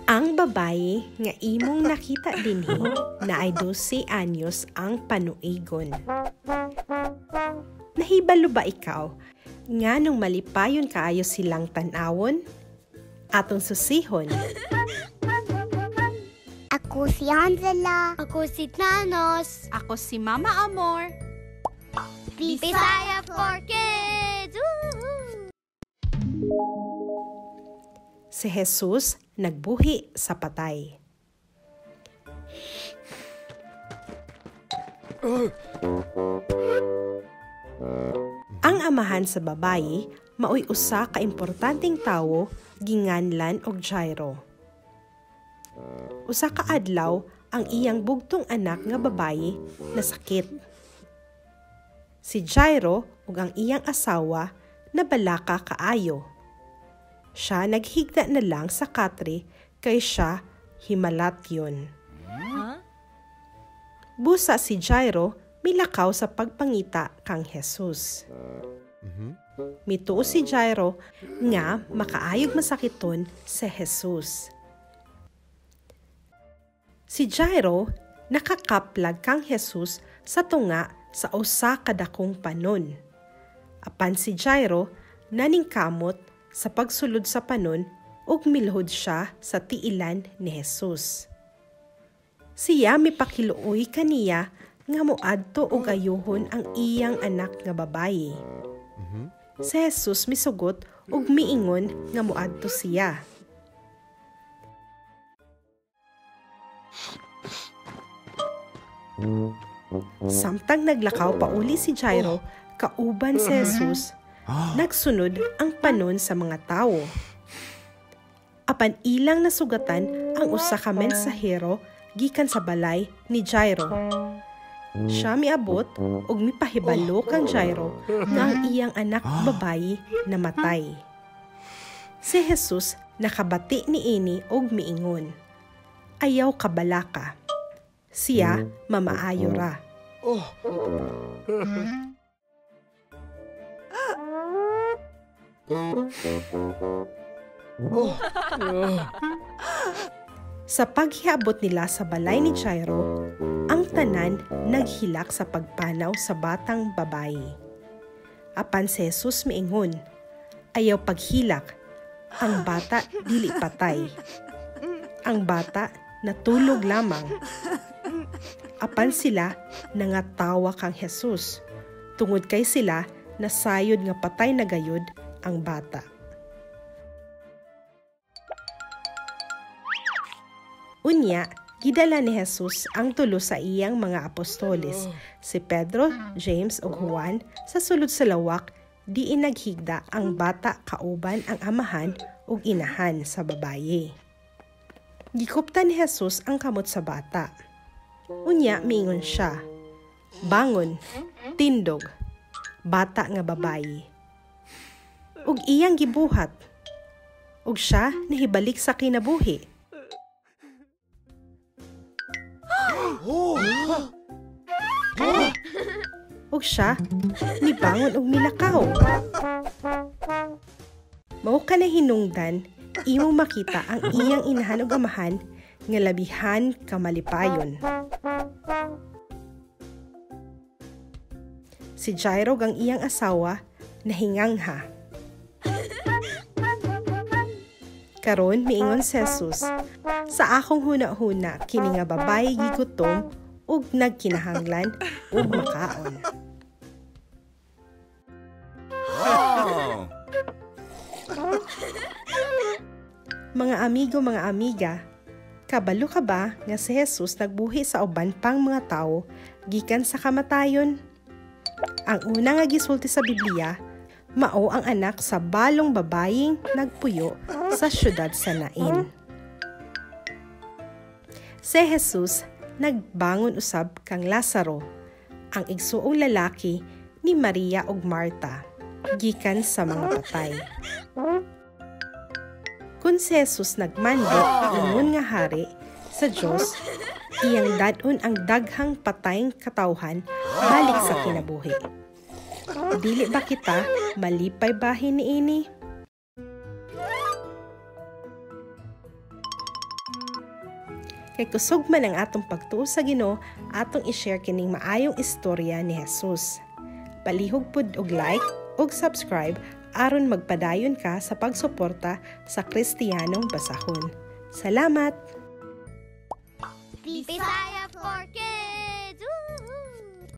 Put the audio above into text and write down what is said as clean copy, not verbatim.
Ang babae nga imong nakita dinhi na ay 12 anyos ang panuigon. Nahibalo ba ikaw nga nung malipayon kaayo silang tan-awon? Atong susihon. Ako si Angela. Ako si Thanos. Ako si Mama Amor. Bisaya for Kids! Woohoo! Si Jesus nagbuhi sa patay. Ang amahan sa babayi maoy usa ka importanteng tawo ginganlan og Jairo. Usa ka adlaw ang iyang bugtong anak nga babayi nasakit. Si Jairo ug ang iyang asawa nabalaka kaayo. Siya naghigda na lang sa katre kay siya himalatyon. Busa si Jairo milakaw sa pagpangita kang Jesus. Mituo si Jairo nga makaayog masakiton si Jesus. Si Jairo nakakaplag kang Jesus sa tunga sa usa ka dakong panon. Apan si Jairo naningkamot sa pagsulod sa panon ug milhod siya sa tiilan ni Jesus. Siya mipakiluoy kaniya nga moadto og ayuhon ang iyang anak nga babayi. Si Jesus misugot ug miingon nga moadto siya. Samtang naglakaw pauli si Jairo, kauban si Jesus, nagsunod ang panon sa mga tao. Apan ilang nasugatan ang usa ka mensahero gikan sa balay ni Jairo. Siya miabot ug mipahibalo kang Jairo nga ang iyang anak babayi namatay. Si Jesus nakabati niini ug miingon, "Ayaw kabalaka. Siya mamaayo ra." Sa paghiabot nila sa balay ni Jairo, ang tanan naghilak sa pagpanaw sa batang babayi. Apan si Jesus miingon, "Ayaw paghilak, ang bata dili patay. Ang bata natulog lamang." Apan sila nangatawa kang Jesus, tungod kay sila nasayod nga patay na gayud ang bata. Unya, gidala ni Jesus ang tulo sa iyang mga apostoles, si Pedro, James ug Juan, sa sulod sa lawak, diin naghigda ang bata kauban ang amahan ug inahan sa babaye. Gikuptan ni Jesus ang kamot sa bata. Unya, miingon siya, "Bangon, tindog," bata nga babayi. Ug iyang gibuhat. Ug siya nahibalik sa kinabuhi. Ug siya nibangon ug milakaw. Mao ka na hinungdan, imo makita ang iyang inahan ug amahan nga labihan kamalipayon. Si Jairo ang iyang asawa nahingangha. Karon miingon si Jesus, "Sa akong huna-huna kini nga babayi gigutom ug nagkinahanglan ug makaon." Mga amigo, mga amiga, kabalo ka ba nga si Jesus nagbuhi sa uban pang mga tao gikan sa kamatayon? Ang una nga gisulti sa Biblia, mao ang anak sa balong babayeng nagpuyo sa syudad sa Nain. Si Jesus nagbangon usab kang Lazaro, ang igsuong lalaki ni Maria ug Marta, gikan sa mga patay. Kung si Jesus nagmandot ingon nga hari sa Dios, iyang dadon ang daghang patayng katawhan balik sa kinabuhi. Dili ba kita malipay bahin niini? Kay kusog man ang atong pagtuo sa Ginoo, atong i-share kining maayong istorya ni Jesus. Palihog pud og like ug subscribe aron magpadayon ka sa pagsuporta sa Kristiyanong Basahon. Salamat! Bisaya for Kids!